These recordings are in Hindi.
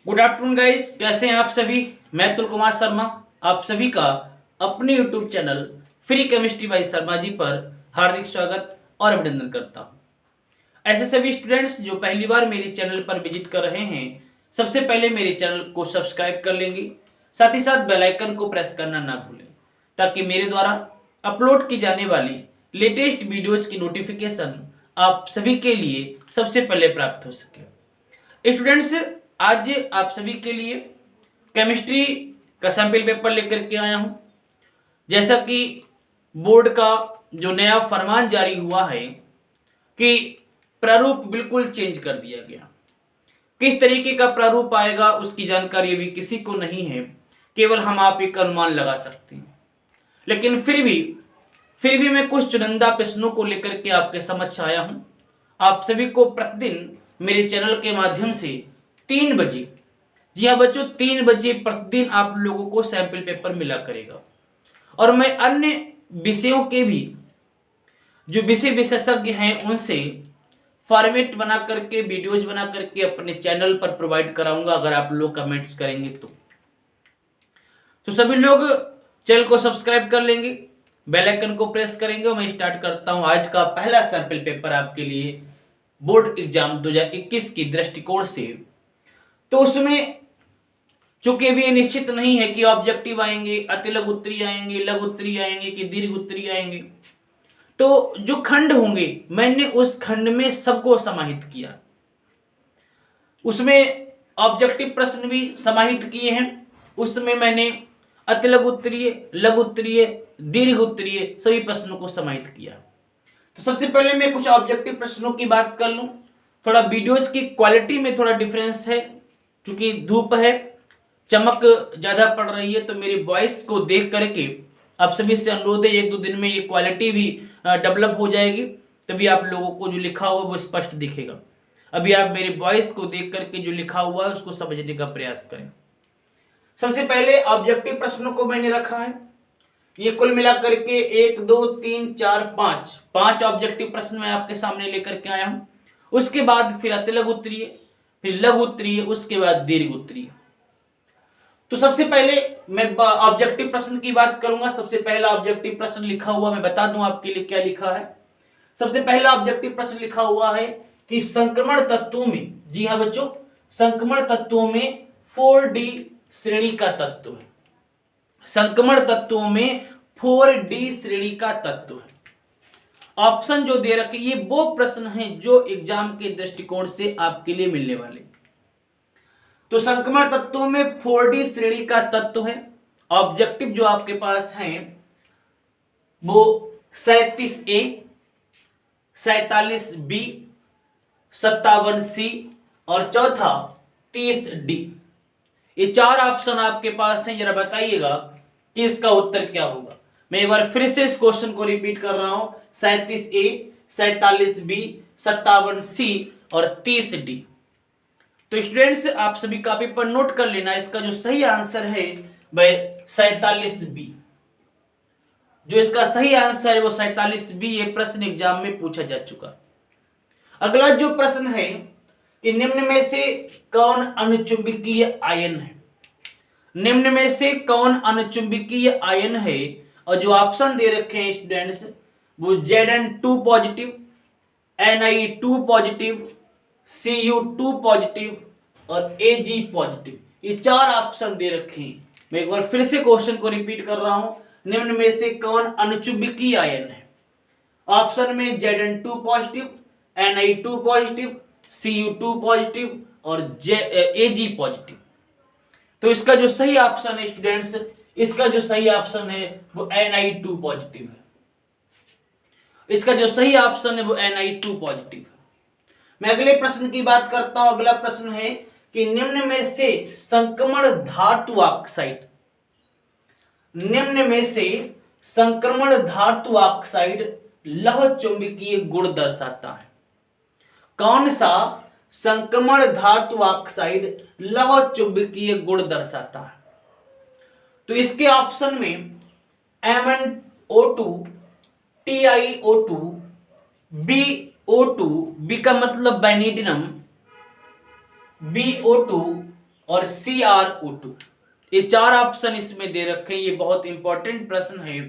गुड आफ्टरनून गाइस, कैसे हैं आप सभी। मैं अतुल कुमार शर्मा आप सभी का अपने YouTube channel free chemistry by Sharma ji पर हार्दिक स्वागत और अभिनंदन करता हूं। ऐसे सभी स्टूडेंट्स जो पहली बार मेरे चैनल पर विजिट कर रहे हैं, सबसे पहले मेरे चैनल को सब्सक्राइब कर लेंगे, साथ ही साथ बेल आइकन को प्रेस करना ना भूलें, ताकि मेरे द्वारा अपलोड की जाने वाली लेटेस्ट वीडियोज की नोटिफिकेशन आप सभी के लिए सबसे पहले प्राप्त हो सके। स्टूडेंट्स, आज आप सभी के लिए केमिस्ट्री का सैंपल पेपर लेकर के आया हूं। जैसा कि बोर्ड का जो नया फरमान जारी हुआ है कि प्रारूप बिल्कुल चेंज कर दिया गया। किस तरीके का प्रारूप आएगा उसकी जानकारी अभी किसी को नहीं है, केवल हम आप एक अनुमान लगा सकते हैं। लेकिन फिर भी मैं कुछ चुनिंदा प्रश्नों को लेकर के आपके समक्ष आया हूं। आप सभी को प्रतिदिन मेरे चैनल के माध्यम से 3 बजे, जी हाँ बच्चों, 3 बजे प्रतिदिन आप लोगों को सैंपल पेपर मिला करेगा। और मैं अन्य विषयों के भी जो विषय विशेषज्ञ हैं उनसे फॉर्मेट बना करके, वीडियोज बना करके अपने चैनल पर प्रोवाइड कराऊंगा, अगर आप लोग कमेंट्स करेंगे तो सभी लोग चैनल को सब्सक्राइब कर लेंगे, बेल आइकन को प्रेस करेंगे। और मैं स्टार्ट करता हूं आज का पहला सैंपल पेपर आपके लिए बोर्ड एग्जाम 2021 की दृष्टिकोण से। तो उसमें चूंकि भी निश्चित नहीं है कि ऑब्जेक्टिव आएंगे, अतिलघु उत्तरीय आएंगे, लघु उत्तरीय आएंगे कि दीर्घ उत्तरीय आएंगे, तो जो खंड होंगे मैंने उस खंड में सबको समाहित किया। उसमें ऑब्जेक्टिव प्रश्न भी समाहित किए हैं। उसमें मैंने अतिलघु उत्तरीय, लघु उत्तरीय, दीर्घ उत्तरीय सभी प्रश्नों को समाहित किया। तो सबसे पहले मैं कुछ ऑब्जेक्टिव प्रश्नों की बात कर लूं। थोड़ा वीडियोज की क्वालिटी में थोड़ा डिफरेंस है, क्योंकि धूप है, चमक ज्यादा पड़ रही है, तो मेरी वॉइस को देख करके आप सभी से अनुरोध है 1-2 दिन में ये क्वालिटी भी डेवलप हो जाएगी, तभी आप लोगों को जो लिखा हुआ वो स्पष्ट दिखेगा। अभी आप मेरी वॉइस को देख करके जो लिखा हुआ है उसको समझने का प्रयास करें। सबसे पहले ऑब्जेक्टिव प्रश्नों को मैंने रखा है, ये कुल मिलाकर के 1 2 3 4 5 ऑब्जेक्टिव प्रश्न मैं आपके सामने लेकर के आया हूं। उसके बाद फिर अतिलघु उत्तरीय, फिर लघु उत्तरीय, उसके बाद दीर्घ उत्तरीय। तो सबसे पहले मैं ऑब्जेक्टिव प्रश्न की बात करूंगा। सबसे पहला ऑब्जेक्टिव प्रश्न लिखा हुआ, मैं बता दूं आपके लिए क्या लिखा है। सबसे पहला ऑब्जेक्टिव प्रश्न लिखा हुआ है कि संक्रमण तत्वों में, जी हाँ बच्चों, संक्रमण तत्वों में 4D श्रेणी का तत्व है। संक्रमण तत्वों में 4D श्रेणी का तत्व है। ऑप्शन जो दे रखे ये वो प्रश्न हैं जो एग्जाम के दृष्टिकोण से आपके लिए मिलने वाले। तो संक्रमण तत्वों में 4D श्रेणी का तत्व है। ऑब्जेक्टिव जो आपके पास हैं वो 37A, 47B, 57C और चौथा 30D। ये 4 ऑप्शन आपके पास हैं। जरा बताइएगा कि इसका उत्तर क्या होगा। मैं एक बार फिर से इस क्वेश्चन को रिपीट कर रहा हूं, 37A, 47B, 57C और 30D। तो स्टूडेंट्स, आप सभी कॉपी पर नोट कर लेना, इसका जो सही आंसर है वह 47B। जो इसका सही आंसर है वो 47B। ये प्रश्न एग्जाम में पूछा जा चुका। अगला जो प्रश्न है कि निम्न में से कौन अनुचुंबकीय आयन है। निम्न में से कौन अनुचुंबकीय आयन है, और जो ऑप्शन दे रखे हैं स्टूडेंट्स वो Zn2 positive, Ni2 positive, Cu2 positive और Ag पॉजिटिव। ये 4 ऑप्शन दे रखे हैं। मैं एक बार फिर से क्वेश्चन को रिपीट कर रहा हूं, निम्न में से कौन अनुचुंबकीय आयन है। ऑप्शन में Zn2 positive, Ni2 positive, Cu2 positive और Ag पॉजिटिव। तो इसका जो सही ऑप्शन है स्टूडेंट्स, इसका जो सही ऑप्शन है वो Ni2 पॉजिटिव है। इसका जो सही ऑप्शन है वो Ni2 पॉजिटिव है। मैं अगले प्रश्न की बात करता हूं। अगला प्रश्न है कि निम्न में से संक्रमण धातु ऑक्साइड, निम्न में से संक्रमण धातु ऑक्साइड लौह चुंबकीय गुण दर्शाता है। कौन सा संक्रमण धातु ऑक्साइड लौह चुंबकीय गुण दर्शाता है। तो इसके ऑप्शन में MnO2, TiO2, BO2, बी का मतलब बैनिडिनम, BO2, और CrO2। ये 4 ऑप्शन इसमें दे रखे हैं। ये बहुत इंपॉर्टेंट प्रश्न है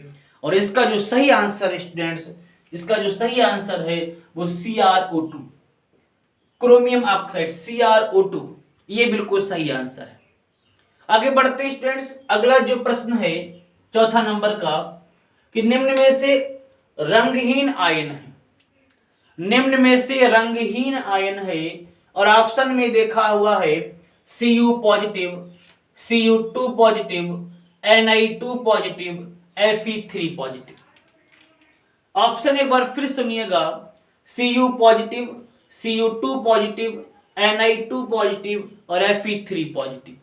और इसका जो सही आंसर है स्टूडेंट्स, इसका जो सही आंसर है वो CrO2, क्रोमियम ऑक्साइड CrO2, ये बिल्कुल सही आंसर है। आगे बढ़ते हैं स्टूडेंट्स। अगला जो प्रश्न है चौथा नंबर का, कि निम्न में से रंगहीन आयन है, निम्न में से रंगहीन आयन है और ऑप्शन में देखा हुआ है Cu positive, Cu2 positive, Ni2 positive, Fe3 positive. Option एक बार फिर सुनिएगा, Cu positive, Cu2 positive, Ni2 positive और Fe3 पॉजिटिव।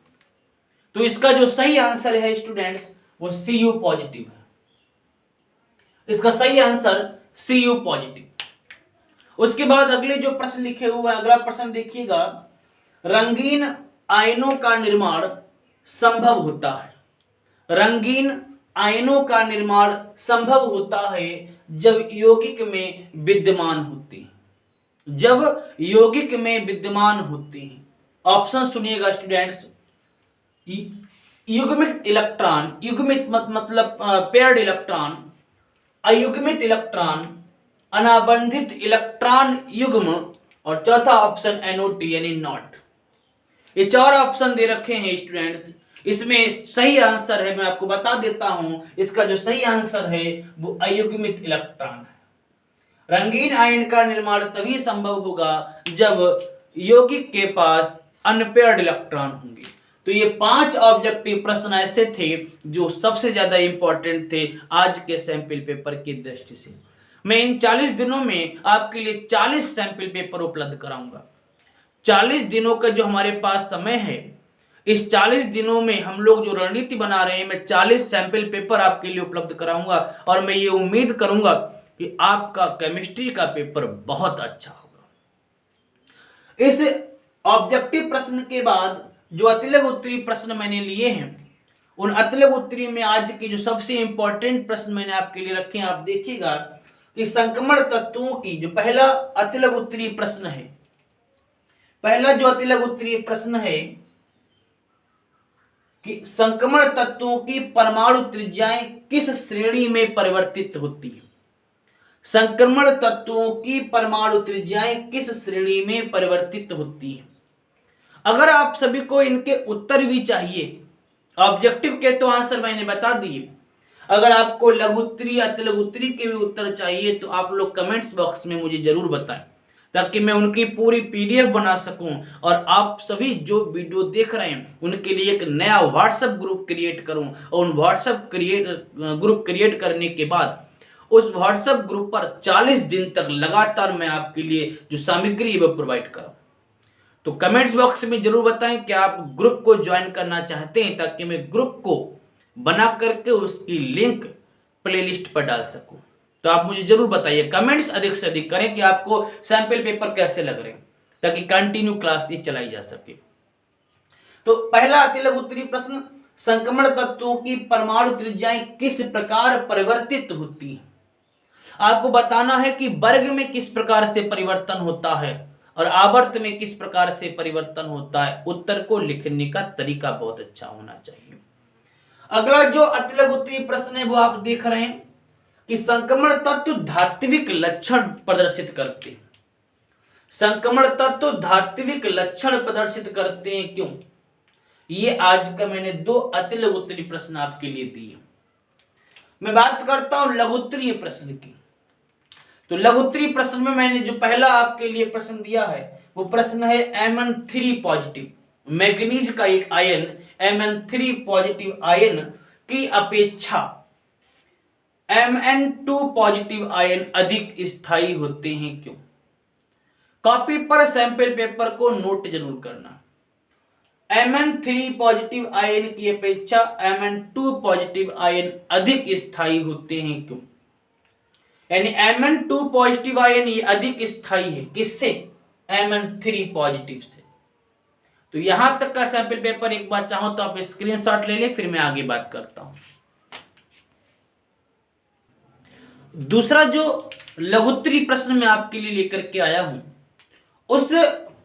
तो इसका जो सही आंसर है स्टूडेंट्स वो Cu पॉजिटिव है। इसका सही आंसर Cu पॉजिटिव। उसके बाद अगले जो प्रश्न लिखे हुए हैं, अगला प्रश्न देखिएगा, रंगीन आयनों का निर्माण संभव होता है, रंगीन आयनों का निर्माण संभव होता है जब यौगिक में विद्यमान होते हैं, जब यौगिक में विद्यमान होते हैं। ऑप्शन सुनिएगा स्टूडेंट्स, युग्मित इलेक्ट्रॉन, युग्मित मतलब पेयर्ड इलेक्ट्रॉन, अयुग्मित इलेक्ट्रॉन, अनाबंधित इलेक्ट्रॉन युग्म और चौथा ऑप्शन NOT यानी नॉट। ये 4 ऑप्शन दे रखे हैं स्टूडेंट्स। इसमें सही आंसर है, मैं आपको बता देता हूं, इसका जो सही आंसर है वो अयुग्मित इलेक्ट्रॉन है। रंगीन आयन का निर्माण तभी संभव होगा जब यौगिक के पास अनपेयर्ड इलेक्ट्रॉन होंगे। तो ये 5 ऑब्जेक्टिव प्रश्न ऐसे थे जो सबसे ज्यादा इंपॉर्टेंट थे आज के सैंपल पेपर की दृष्टि से। मैं इन 40 दिनों में आपके लिए 40 सैंपल पेपर उपलब्ध कराऊंगा। 40 दिनों का जो हमारे पास समय है, इस 40 दिनों में हम लोग जो रणनीति बना रहे हैं, मैं 40 सैंपल पेपर आपके लिए उपलब्ध कराऊंगा और मैं ये उम्मीद करूंगा कि आपका केमिस्ट्री का पेपर बहुत अच्छा होगा। इस ऑब्जेक्टिव प्रश्न के बाद जो अतिलक उत्तरी प्रश्न मैंने लिए हैं, उन अतिलक उत्तरी में आज के जो सबसे इंपॉर्टेंट प्रश्न मैंने आपके लिए रखे हैं, आप देखिएगा कि संक्रमण तत्वों की जो पहला अतिलक उत्तरी प्रश्न है, पहला जो अतिलक उत्तरी प्रश्न है कि संक्रमण तत्वों की परमाणु त्रिज्याएं किस श्रेणी में परिवर्तित होती है, संक्रमण तत्वों की परमाणु त्रिज्याएं किस श्रेणी में परिवर्तित होती है। अगर आप सभी को इनके उत्तर भी चाहिए, ऑब्जेक्टिव के तो आंसर मैंने बता दिए, अगर आपको लघुत्तरी अतिलघु उत्तरी के भी उत्तर चाहिए तो आप लोग कमेंट्स बॉक्स में मुझे जरूर बताएं, ताकि मैं उनकी पूरी PDF बना सकूं और आप सभी जो वीडियो देख रहे हैं उनके लिए एक नया व्हाट्सएप ग्रुप क्रिएट करूं और उन व्हाट्सएप ग्रुप क्रिएट करने के बाद उस व्हाट्सएप ग्रुप पर 40 दिन तक लगातार मैं आपके लिए जो सामग्री है वो प्रोवाइड करूं। तो कमेंट्स बॉक्स में जरूर बताएं कि आप ग्रुप को ज्वाइन करना चाहते हैं, ताकि मैं ग्रुप को बना करके उसकी लिंक प्लेलिस्ट पर डाल सकूं। तो आप मुझे जरूर बताइए, कमेंट्स अधिक से अधिक करें कि आपको सैंपल पेपर कैसे लग रहे हैं, ताकि कंटिन्यू क्लास ही चलाई जा सके। तो पहला अतिलघु उत्तरी प्रश्न, संक्रमण तत्वों की परमाणु त्रिज्याएं किस प्रकार परिवर्तित होती हैं। आपको बताना है कि वर्ग में किस प्रकार से परिवर्तन होता है और आवर्त में किस प्रकार से परिवर्तन होता है। उत्तर को लिखने का तरीका बहुत अच्छा होना चाहिए। अगला जो अतिलघु उत्तरी प्रश्न है वो आप देख रहे हैं कि संक्रमण तत्व धात्विक लक्षण प्रदर्शित करते हैं, संक्रमण तत्व धात्विक लक्षण प्रदर्शित करते हैं क्यों। ये आज का मैंने 2 अतिलघु उत्तरी प्रश्न आपके लिए दिए। मैं बात करता हूं लघुत्तरीय प्रश्न की। तो लघुत्तरी प्रश्न में मैंने जो पहला आपके लिए प्रश्न दिया है वो प्रश्न है Mn3 पॉजिटिव, मैग्नीज का एक आयन Mn3 पॉजिटिव आयन की अपेक्षा Mn2 पॉजिटिव आयन अधिक स्थायी होते हैं क्यों। कॉपी पर सैंपल पेपर को नोट जरूर करना। Mn3 पॉजिटिव आयन की अपेक्षा Mn2 पॉजिटिव आयन अधिक स्थायी होते हैं क्यों। यानी Mn2 पॉजिटिव आयन ये अधिक स्थायी है किससे, Mn3 पॉजिटिव से। तो यहां तक का सैंपल पेपर एक बार चाहो तो आप स्क्रीनशॉट ले लें, फिर मैं आगे बात करता हूं। दूसरा जो लघुत्तरी प्रश्न मैं आपके लिए लेकर के आया हूं, उस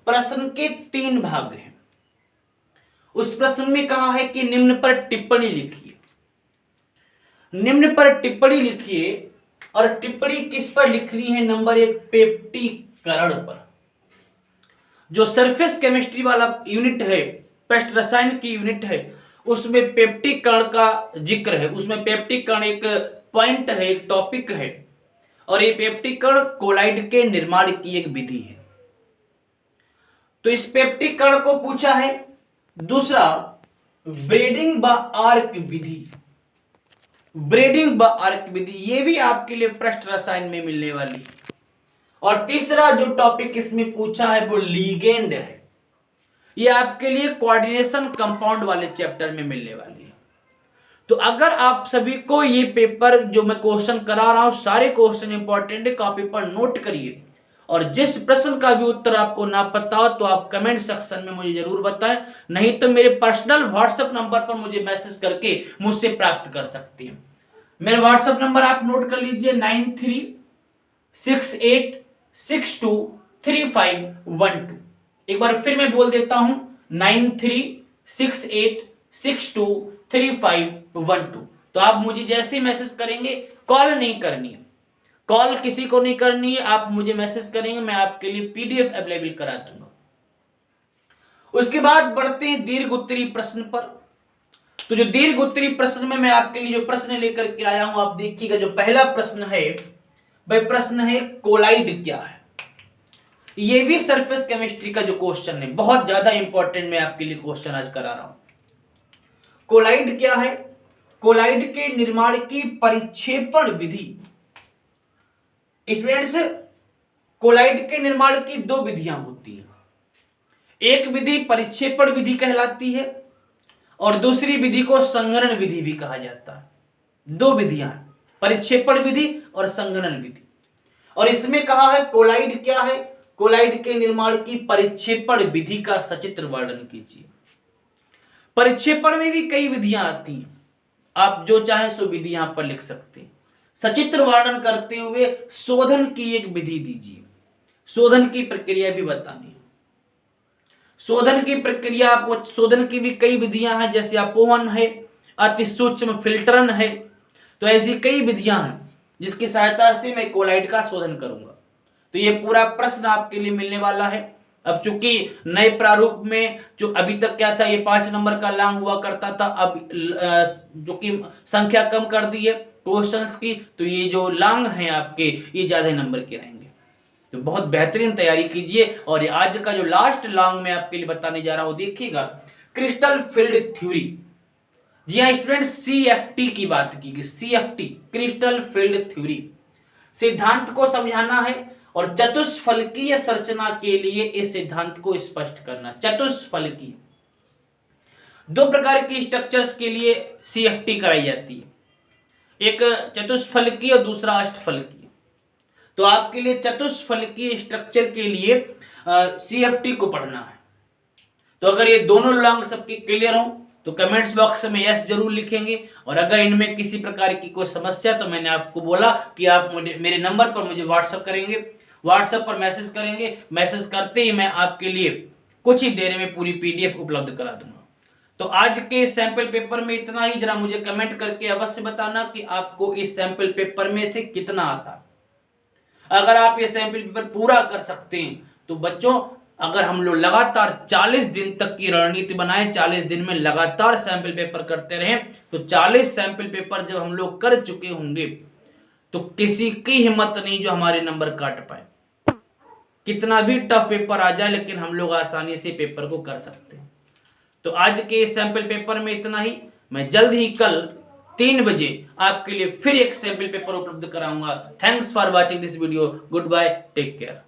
प्रश्न के 3 भाग हैं। उस प्रश्न में कहा है कि निम्न पर टिप्पणी लिखिए। निम्न पर टिप्पणी लिखिए, और टिप्पणी किस पर लिखनी है? नंबर 1, पेप्टीकरण पर। जो सरफेस केमिस्ट्री वाला यूनिट है, पृष्ठ रसायन की यूनिट है, उसमें पेप्टीकरण का जिक्र है। उसमें पेप्टीकरण एक पॉइंट है, एक टॉपिक है, और ये पेप्टीकरण कोलाइड के निर्माण की एक विधि है। तो इस पेप्टीकरण को पूछा है। दूसरा, ब्रेडिंग व आर्क विधि। ब्रेडिंग व आर्क विधि ये भी आपके लिए पृष्ठ रसायन में मिलने वाली है। और तीसरा जो टॉपिक इसमें पूछा है वो लिगेंड है। ये आपके लिए कोऑर्डिनेशन कंपाउंड वाले चैप्टर में मिलने वाली है। तो अगर आप सभी को ये पेपर जो मैं क्वेश्चन करा रहा हूं, सारे क्वेश्चन इंपॉर्टेंट है, कॉपी पर नोट करिए। और जिस प्रश्न का भी उत्तर आपको ना पता हो तो आप कमेंट सेक्शन में मुझे जरूर बताएं, नहीं तो मेरे पर्सनल व्हाट्सएप नंबर पर मुझे मैसेज करके मुझसे प्राप्त कर सकते हैं। मेरा व्हाट्सएप नंबर आप नोट कर लीजिए, 9368623512। एक बार फिर मैं बोल देता हूं, 9368623512। तो आप मुझे जैसे ही मैसेज करेंगे, कॉल नहीं करनी है, कॉल किसी को नहीं करनी है, आप मुझे मैसेज करेंगे, मैं आपके लिए पीडीएफ अवेलेबल करा दूंगा। उसके बाद बढ़ते हैं दीर्घ उत्तरीय प्रश्न पर। तो जो दीर्घ उत्तरीय प्रश्न में मैं आपके लिए जो प्रश्न लेकर के आया हूं, आप देखिएगा। जो पहला प्रश्न है वह प्रश्न है कोलाइड क्या है। ये भी सरफेस केमिस्ट्री का जो क्वेश्चन है, बहुत ज्यादा इंपॉर्टेंट मैं आपके लिए क्वेश्चन आज करा रहा हूं। कोलाइड क्या है? कोलाइड के निर्माण की परिक्षेपण विधि। स्टूडेंट्स, कोलाइड के निर्माण की दो विधियां होती हैं। एक विधि परिक्षेपण विधि कहलाती है और दूसरी विधि को संघनन विधि भी कहा जाता है। दो विधियां हैं, परिक्षेपण विधि और संघनन विधि। और इसमें कहा है कोलाइड क्या है? कोलाइड के निर्माण की परिक्षेपण विधि का सचित्र वर्णन कीजिए। परिक्षेपण में भी कई विधियां आती हैं, आप जो चाहे सो विधि यहां पर लिख सकते हैं। सचित्र वर्णन करते हुए शोधन की एक विधि दीजिए, शोधन की प्रक्रिया भी बतानी है। शोधन की प्रक्रिया, आपको शोधन की भी कई विधियां हैं, जैसे अपोहन है, अति सूक्ष्म फिल्टरन है। तो ऐसी कई विधियां हैं जिसकी सहायता से मैं कोलाइड का शोधन करूंगा। तो ये पूरा प्रश्न आपके लिए मिलने वाला है। अब चूंकि नए प्रारूप में जो अभी तक क्या था, ये 5 नंबर का लॉन्ग हुआ करता था, अब जो कि संख्या कम कर दी है क्वेश्चंस की, तो ये जो लॉन्ग हैं आपके, ये ज्यादा नंबर के आएंगे। तो बहुत बेहतरीन तैयारी कीजिए। और आज का जो लास्ट लॉन्ग मैं आपके लिए बताने जा रहा हूं, देखिएगा, क्रिस्टल फील्ड थ्योरी। जी हाँ स्टूडेंट, सीएफटी की बात की गई। सीएफटी, क्रिस्टल फील्ड थ्योरी, सिद्धांत को समझाना है और चतुष्फलकीय संरचना के लिए इस सिद्धांत को स्पष्ट करना। चतुष्फलकीय, दो प्रकार की स्ट्रक्चर्स के लिए सीएफटी कराई जाती है, एक चतुष्फलकीय और दूसरा अष्टफलकीय। तो आपके लिए चतुष्फलकीय स्ट्रक्चर के लिए सीएफटी को पढ़ना है। तो अगर ये दोनों लॉन्ग सबके क्लियर हो तो कमेंट्स बॉक्स में यस जरूर लिखेंगे। और अगर इनमें किसी प्रकार की कोई समस्या, तो मैंने आपको बोला कि आप मुझे मेरे नंबर पर मुझे व्हाट्सएप करेंगे, व्हाट्सएप पर मैसेज करेंगे। मैसेज करते ही मैं आपके लिए कुछ ही देर में पूरी पीडीएफ उपलब्ध करा दूंगा। तो आज के सैंपल पेपर में इतना ही। जरा मुझे कमेंट करके अवश्य बताना कि आपको इस सैंपल पेपर में से कितना आता। अगर आप ये सैंपल पेपर पूरा कर सकते हैं तो बच्चों, अगर हम लोग लगातार 40 दिन तक की रणनीति बनाए, 40 दिन में लगातार सैंपल पेपर करते रहे, तो 40 सैंपल पेपर जब हम लोग कर चुके होंगे तो किसी की हिम्मत नहीं जो हमारे नंबर काट पाए। कितना भी टफ पेपर आ जाए, लेकिन हम लोग आसानी से पेपर को कर सकते हैं। तो आज के सैंपल पेपर में इतना ही। मैं जल्द ही कल 3 बजे आपके लिए फिर एक सैंपल पेपर उपलब्ध कराऊंगा। Thanks for watching this video. Goodbye, take care.